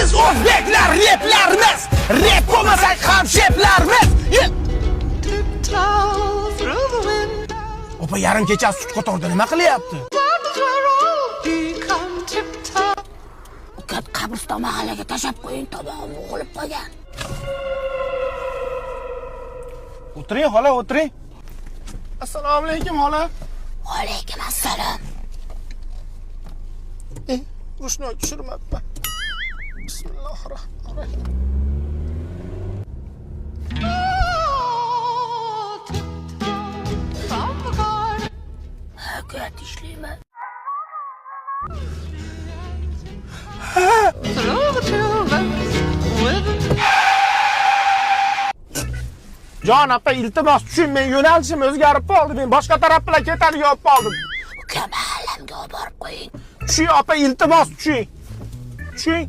Biz o'zbeklar replarimiz. Rep bo'lmasak ham sheplarimiz. Opa yarim kechasi sut qatorda nima qilyapti? Ukat qabriston mahallaga tashab qo'ying, tomog'im o'g'ilib qolgan. O'tiring xola, o'tiring. Assalomu alaykum xola. Va alaykum assalom. Rushnoy tushirmabman. Bismillahirrohmanirrohim. Ukat ishlayman. Jon opa, iltimos tushing, men yo'nalishim o'zgarib qoldi. Men boshqa taraf bilan ketadigan olib qoldim. Uka mahallamga olib borib qo'ying. Tushing opa, iltimos tushing. Tushing.